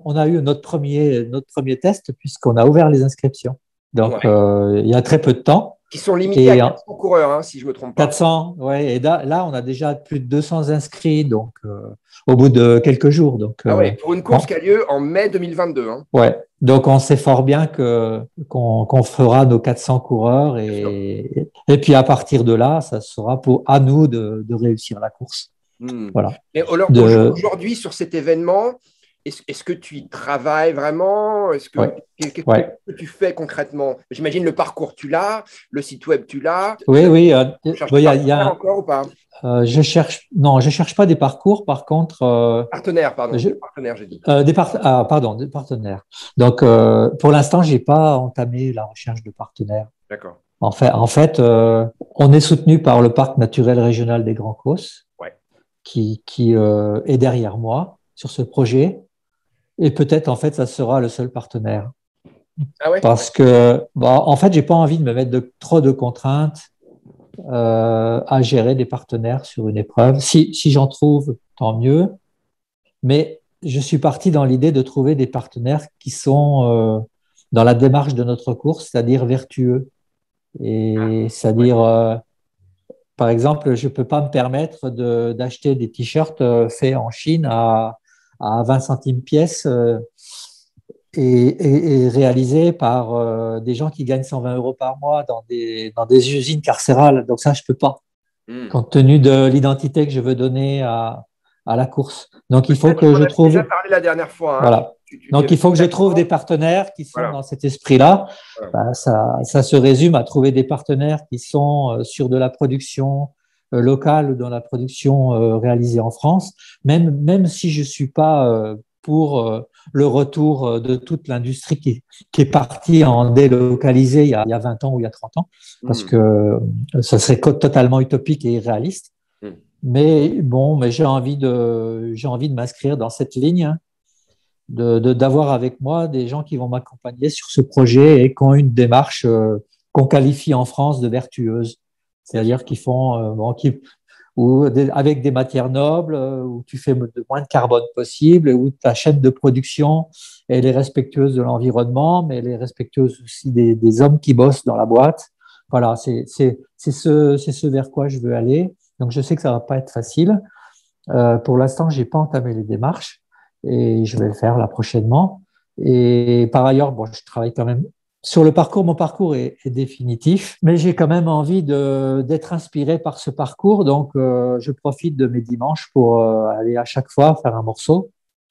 on a eu notre premier test puisqu'on a ouvert les inscriptions. Donc, il y a très peu de temps. Qui sont limités à 400 coureurs, hein, si je ne me trompe pas. 400, oui. Et là, on a déjà plus de 200 inscrits donc, au bout de quelques jours. Donc, pour une course qui a lieu en mai 2022. Hein. Ouais. Donc, on sait fort bien qu'on fera nos 400 coureurs. Et puis, à partir de là, ça sera à nous de réussir la course. Voilà. Mais alors, aujourd'hui, sur cet événement, est-ce que tu y travailles vraiment? Qu'est-ce que tu fais concrètement? J'imagine le parcours, tu l'as, le site web, tu l'as. Oui. Il y a encore ou pas? Je cherche pas des parcours. Par contre, partenaires, pardon. Des partenaires, j'ai dit. Des partenaires. Donc, pour l'instant, j'ai pas entamé la recherche de partenaires. D'accord. En fait, on est soutenu par le parc naturel régional des Grands Causses, qui est derrière moi sur ce projet. Et peut-être, en fait, ça sera le seul partenaire. Ah ouais? Parce que, en fait, j'ai pas envie de me mettre trop de contraintes à gérer des partenaires sur une épreuve. Si j'en trouve, tant mieux. Mais je suis parti dans l'idée de trouver des partenaires qui sont dans la démarche de notre course, c'est-à-dire vertueux. Et c'est-à-dire, par exemple, je peux pas me permettre d'acheter des t-shirts faits en Chine à 20 centimes pièce et réalisés par des gens qui gagnent 120 € par mois dans des usines carcérales. Donc ça, je peux pas, compte tenu de l'identité que je veux donner à la course. Donc, il faut que je trouve… déjà parlé la dernière fois. Hein. Voilà. Donc, il faut que je trouve des partenaires qui sont dans cet esprit-là. Voilà. Ça se résume à trouver des partenaires qui sont sur de la production locale ou dans la production réalisée en France, même si je suis pas pour le retour de toute l'industrie qui est partie en délocalisé il y a 20 ans ou il y a 30 ans, parce que ça serait totalement utopique et irréaliste. Mais j'ai envie de m'inscrire dans cette ligne, d'avoir avec moi des gens qui vont m'accompagner sur ce projet et qui ont une démarche qu'on qualifie en France de vertueuse. C'est-à-dire qu'ils font, avec des matières nobles, où tu fais le moins de carbone possible, où ta chaîne de production, elle est respectueuse de l'environnement, mais elle est respectueuse aussi des hommes qui bossent dans la boîte. Voilà, c'est ce vers quoi je veux aller. Donc, je sais que ça va pas être facile. Pour l'instant, j'ai pas entamé les démarches et je vais le faire là prochainement. Et par ailleurs, je travaille quand même sur le parcours. Mon parcours est définitif, mais j'ai quand même envie d'être inspiré par ce parcours. Donc, je profite de mes dimanches pour aller à chaque fois faire un morceau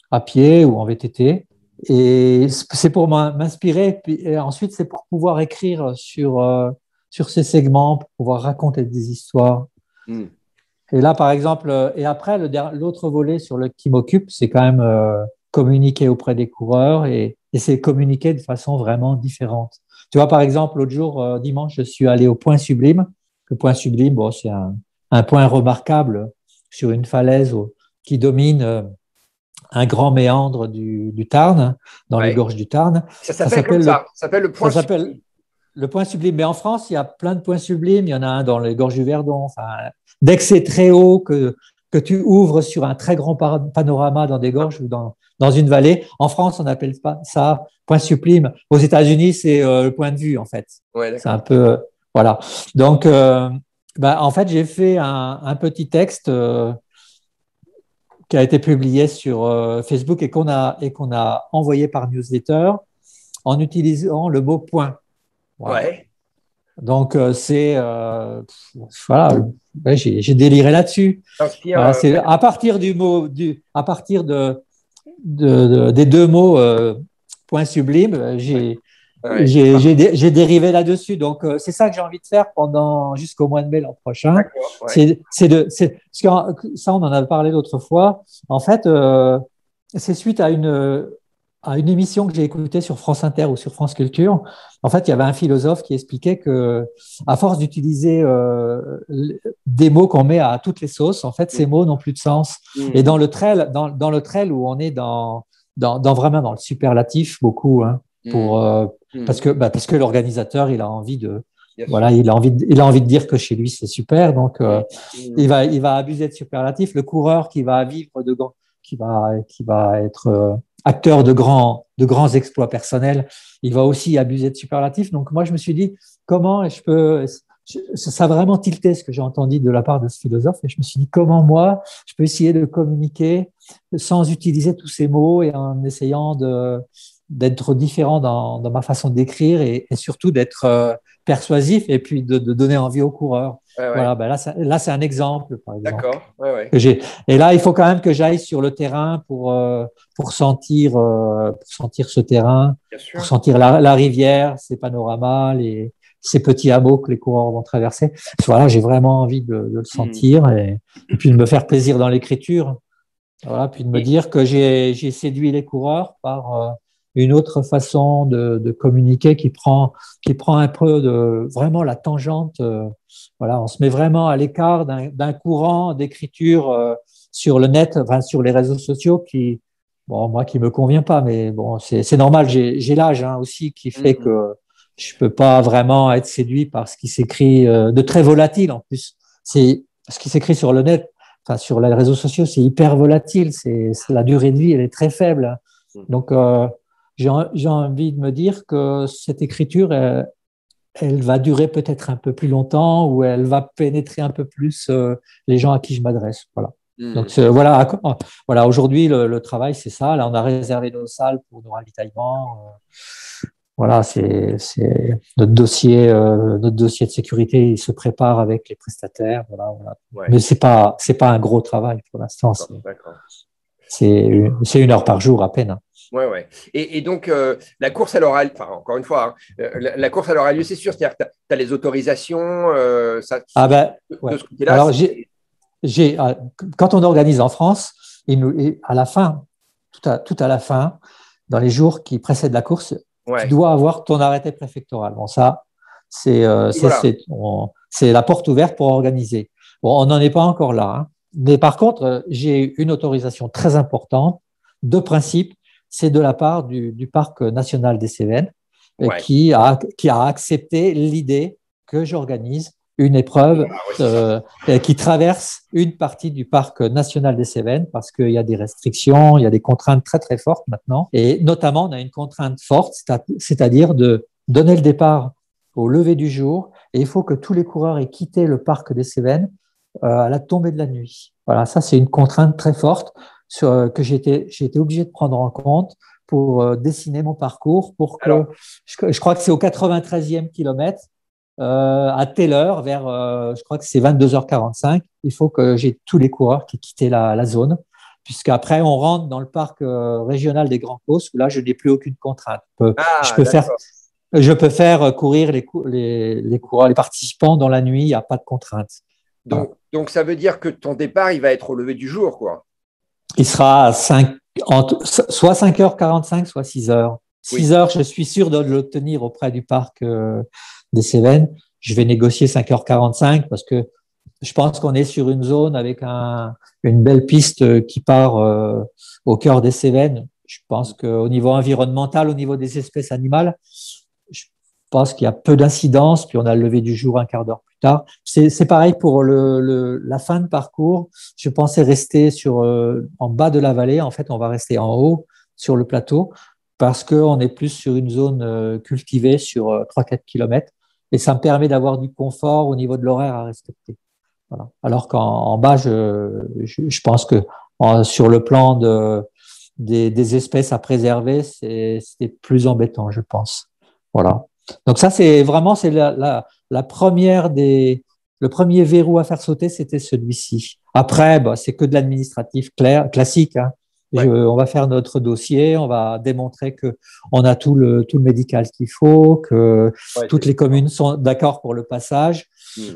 à pied ou en VTT. Et c'est pour m'inspirer. Et ensuite, c'est pour pouvoir écrire sur ces segments, pour pouvoir raconter des histoires. Et là, par exemple, et après, l'autre volet qui m'occupe, c'est quand même communiquer auprès des coureurs et c'est communiquer de façon vraiment différente. Tu vois, par exemple, l'autre jour, dimanche, je suis allé au Point Sublime. Le Point Sublime, c'est un point remarquable sur une falaise qui domine un grand méandre du Tarn, dans les gorges du Tarn. Ça s'appelle le Point Sublime. Le Point Sublime. Mais en France, il y a plein de points sublimes. Il y en a un dans les gorges du Verdon. Enfin, dès que c'est très haut, que tu ouvres sur un très grand panorama dans des gorges ou dans une vallée. En France, on appelle pas ça Point Sublime. Aux États-Unis, c'est le point de vue, en fait. Ouais, c'est un peu… voilà. Donc, en fait, j'ai fait un petit texte qui a été publié sur Facebook et qu'on a envoyé par newsletter en utilisant le mot point. Voilà. Ouais. Donc, voilà, j'ai déliré là-dessus. Voilà, c'est à partir du mot, à partir des deux mots point sublime, j'ai dérivé là-dessus. Donc, c'est ça que j'ai envie de faire jusqu'au mois de mai l'an prochain. Ouais. Ça, on en a parlé l'autre fois. En fait, c'est suite à une émission que j'ai écoutée sur France Inter ou sur France Culture. En fait, il y avait un philosophe qui expliquait que, à force d'utiliser des mots qu'on met à toutes les sauces, en fait, ces mots n'ont plus de sens. Et dans le trail, où on est vraiment dans le superlatif beaucoup, hein, parce que l'organisateur, il a envie de il a envie de dire que chez lui c'est super, donc il va abuser de superlatif. Le coureur qui va vivre qui va être acteur de grands exploits personnels, il va aussi abuser de superlatifs. Donc moi, je me suis dit, comment je peux… Ça a vraiment tilté ce que j'ai entendu de la part de ce philosophe, et je me suis dit, comment moi, je peux essayer de communiquer sans utiliser tous ces mots et en essayant d'être différent dans ma façon d'écrire et surtout d'être persuasif et puis de donner envie aux coureurs. Ouais. Voilà, ben là, c'est un exemple, par exemple. D'accord. Ouais. Que j'ai. Et là, il faut quand même que j'aille sur le terrain pour sentir ce terrain, pour sentir la rivière, ces panoramas, ces petits hameaux que les coureurs vont traverser. Voilà, j'ai vraiment envie de le sentir et puis de me faire plaisir dans l'écriture. Voilà, puis de me dire que j'ai séduit les coureurs par une autre façon de communiquer qui prend un peu vraiment la tangente. Voilà, on se met vraiment à l'écart d'un courant d'écriture sur le net, enfin sur les réseaux sociaux qui me convient pas, mais bon, c'est normal. J'ai l'âge aussi qui fait que je peux pas vraiment être séduit par ce qui s'écrit de très volatile en plus. C'est ce qui s'écrit sur le net. Enfin, sur les réseaux sociaux, c'est hyper volatile. La durée de vie, elle est très faible. Donc, j'ai envie de me dire que cette écriture, elle va durer peut-être un peu plus longtemps ou elle va pénétrer un peu plus les gens à qui je m'adresse. Voilà. Donc, voilà. Aujourd'hui, le travail, c'est ça. Là, on a réservé nos salles pour nos ravitaillements. Voilà, c'est notre dossier de sécurité, il se prépare avec les prestataires. Voilà. Ouais. Mais c'est pas un gros travail pour l'instant. C'est 1 heure par jour à peine. Ouais. Et donc, la course, elle aura, enfin, encore une fois, la course, elle aura lieu, c'est sûr. C'est-à-dire que tu as les autorisations. De ce côté-là. Alors, quand on organise en France, à la fin, tout à la fin, dans les jours qui précèdent la course, tu dois avoir ton arrêté préfectoral. Bon, ça, c'est la porte ouverte pour organiser. Bon, on n'en est pas encore là. Mais par contre, j'ai une autorisation très importante de principe. C'est de la part du Parc national des Cévennes qui a accepté l'idée que j'organise une épreuve qui traverse une partie du Parc national des Cévennes parce qu'il y a des restrictions, il y a des contraintes très, très fortes maintenant. Et notamment, on a une contrainte forte, c'est-à-dire de donner le départ au lever du jour. Et il faut que tous les coureurs aient quitté le Parc des Cévennes à la tombée de la nuit. Voilà, ça, c'est une contrainte très forte que j'ai été obligé de prendre en compte pour dessiner mon parcours pour que… Je crois que c'est au 93e kilomètre. À telle heure, je crois que c'est 22h45, il faut que j'ai tous les coureurs qui quittent la zone, puisqu'après, on rentre dans le parc régional des Grands Causses, où là, je n'ai plus aucune contrainte. Je peux faire courir les coureurs, les participants dans la nuit, il n'y a pas de contrainte. Donc, ça veut dire que ton départ, il va être au lever du jour, quoi. Il sera à soit 5h45, soit 6h. 6h, je suis sûr de l'obtenir auprès du parc des Cévennes. Je vais négocier 5h45 parce que je pense qu'on est sur une zone avec une belle piste qui part au cœur des Cévennes. Je pense qu'au niveau environnemental, au niveau des espèces animales, je pense qu'il y a peu d'incidence. Puis on a le lever du jour un quart d'heure plus tard. C'est pareil pour la fin de parcours. Je pensais rester en bas de la vallée. En fait, on va rester en haut sur le plateau, parce qu'on est plus sur une zone cultivée sur 3-4 km et ça me permet d'avoir du confort au niveau de l'horaire à respecter. Voilà. Alors qu'en bas, je pense que sur le plan des espèces à préserver, c'est plus embêtant, je pense. Voilà. Donc ça, c'est la première le premier verrou à faire sauter, c'était celui-ci. Après, c'est que de l'administratif classique, hein. On va faire notre dossier, on va démontrer qu'on a tout le médical qu'il faut, que toutes les communes sont d'accord pour le passage.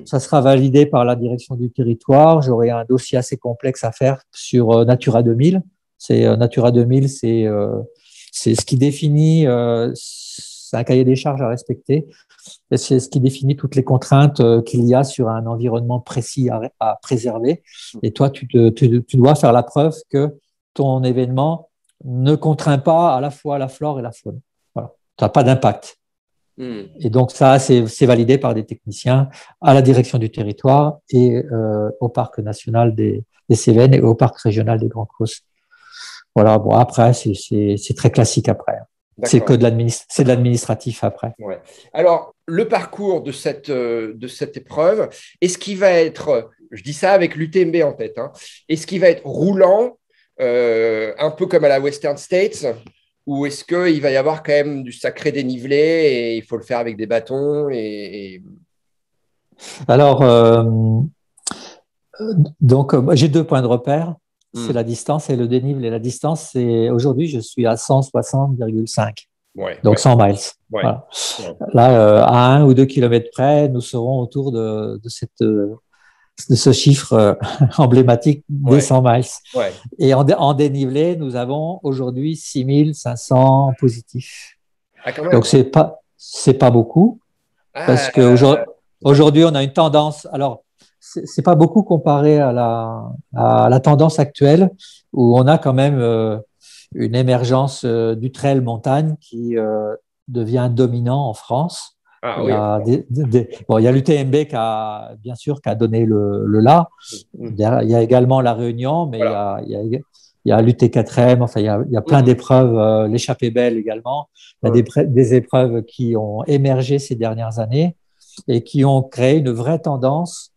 Ça sera validé par la direction du territoire. J'aurai un dossier assez complexe à faire sur Natura 2000. Natura 2000, c'est ce qui définit, c'est un cahier des charges à respecter. C'est ce qui définit toutes les contraintes qu'il y a sur un environnement précis à préserver. Et toi, tu dois faire la preuve que ton événement ne contraint pas à la fois la flore et la faune. Voilà. Tu n'as pas d'impact. Et donc, ça, c'est validé par des techniciens à la direction du territoire et au Parc national des Cévennes et au Parc régional des Grands Causses. Voilà. Bon, après, c'est très classique après. C'est que de l'administratif après. Ouais. Alors, le parcours de cette épreuve, est-ce qu'il va être, je dis ça avec l'UTMB en tête, hein, est-ce qu'il va être roulant, un peu comme à la Western States, ou est-ce qu'il va y avoir quand même du sacré dénivelé et il faut le faire avec des bâtons Alors, donc, j'ai 2 points de repère. C'est la distance et le dénivelé. La distance, c'est aujourd'hui, je suis à 160,5. Donc 100 miles. Voilà. Là, à 1 ou 2 kilomètres près, nous serons autour de ce chiffre emblématique des 100 miles. Et en dénivelé, nous avons aujourd'hui 6500 positifs. Donc c'est pas beaucoup parce que aujourd'hui on a une tendance. Alors c'est pas beaucoup comparé à la tendance actuelle où on a quand même une émergence du trail montagne qui devient dominant en France. Il y a il y a l'UTMB qui a donné le là. Il y a également la Réunion, mais il y a l'UT4M. Enfin, il y a plein d'épreuves, l'échappée belle également. Il y a des épreuves qui ont émergé ces dernières années et qui ont créé une vraie tendance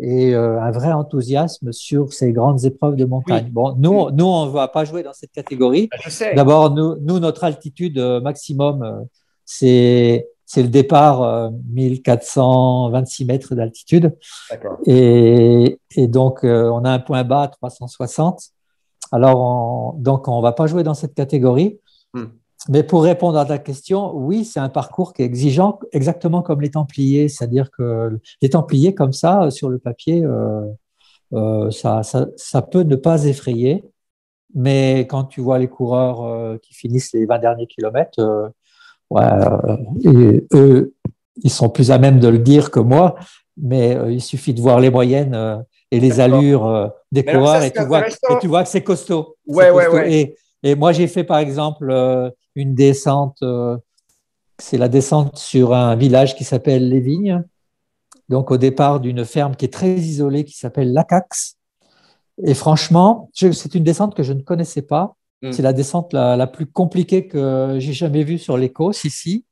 et un vrai enthousiasme sur ces grandes épreuves de montagne. Bon, nous, on ne va pas jouer dans cette catégorie. D'abord, nous, notre altitude maximum, c'est le départ 1426 mètres d'altitude. Et donc, on a un point bas à 360. Alors, donc, on ne va pas jouer dans cette catégorie. Mais pour répondre à ta question, oui, c'est un parcours qui est exigeant, exactement comme les Templiers. C'est-à-dire que les Templiers, comme ça, sur le papier, ça peut ne pas effrayer. Mais quand tu vois les coureurs qui finissent les 20 derniers kilomètres, eux, ils sont plus à même de le dire que moi, mais il suffit de voir les moyennes et les allures des coureurs et tu vois que c'est costaud. Et moi, j'ai fait par exemple une descente, c'est la descente sur un village qui s'appelle Les Vignes, donc au départ d'une ferme qui est très isolée qui s'appelle Lacax. Et franchement, c'est une descente que je ne connaissais pas. C'est la descente la plus compliquée que j'ai jamais vue sur les côtes ici.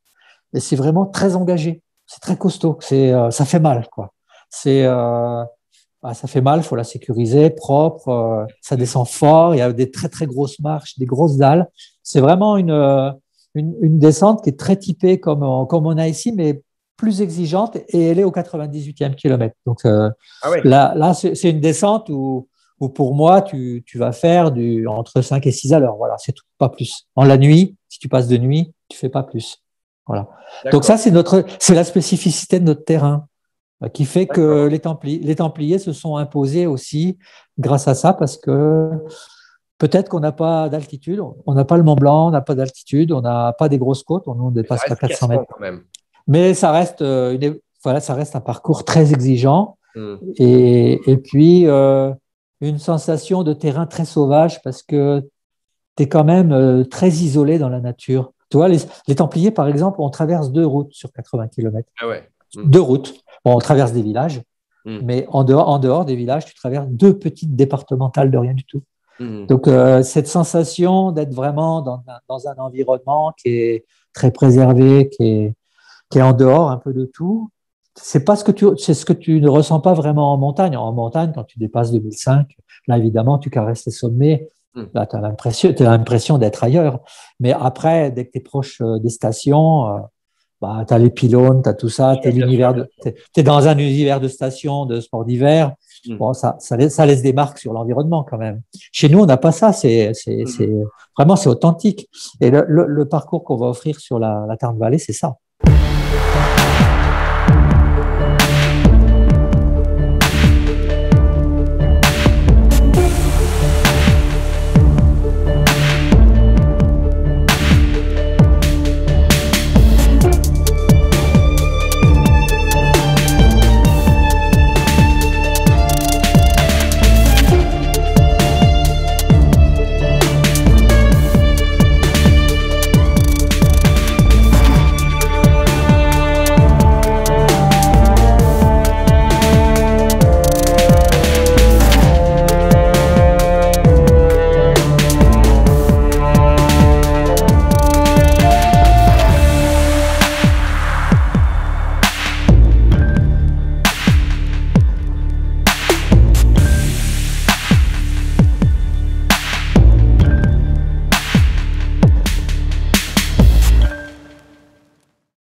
Et c'est vraiment très engagé. C'est très costaud. Ça fait mal, quoi. Ça fait mal, il faut la sécuriser, propre. Ça descend fort. Il y a des très, très grosses marches, des grosses dalles. C'est vraiment une descente qui est très typée comme on a ici, mais plus exigeante. Et elle est au 98e kilomètre. Donc là c'est une descente où pour moi, tu vas faire entre 5 et 6 à l'heure. Voilà, c'est tout, pas plus. La nuit, si tu passes de nuit, tu fais pas plus. Voilà. Donc ça, c'est la spécificité de notre terrain qui fait que les Templiers se sont imposés aussi grâce à ça parce que peut-être qu'on n'a pas d'altitude, on n'a pas le Mont Blanc, on n'a pas d'altitude, on n'a pas des grosses côtes, on ne dépasse pas 400 mètres. Quand même. Mais ça reste, ça reste un parcours très exigeant et puis une sensation de terrain très sauvage parce que tu es quand même très isolé dans la nature. Tu vois, les Templiers, par exemple, on traverse 2 routes sur 80 km. 2 routes. Bon, on traverse des villages, mais en dehors des villages, tu traverses 2 petites départementales de rien du tout. Donc, cette sensation d'être vraiment dans un environnement qui est très préservé, qui est en dehors un peu de tout, c'est ce que tu ne ressens pas vraiment en montagne. En montagne, quand tu dépasses 2005, là, évidemment, tu caresses les sommets. Là, tu as l'impression d'être ailleurs. Mais après, dès que tu es proche des stations, tu as les pylônes, tu as tout ça, tu es dans un univers de stations, de sport d'hiver. Bon, ça laisse des marques sur l'environnement quand même. Chez nous, on n'a pas ça. Vraiment, c'est authentique. Et le parcours qu'on va offrir sur la Tarn-Valley, c'est ça.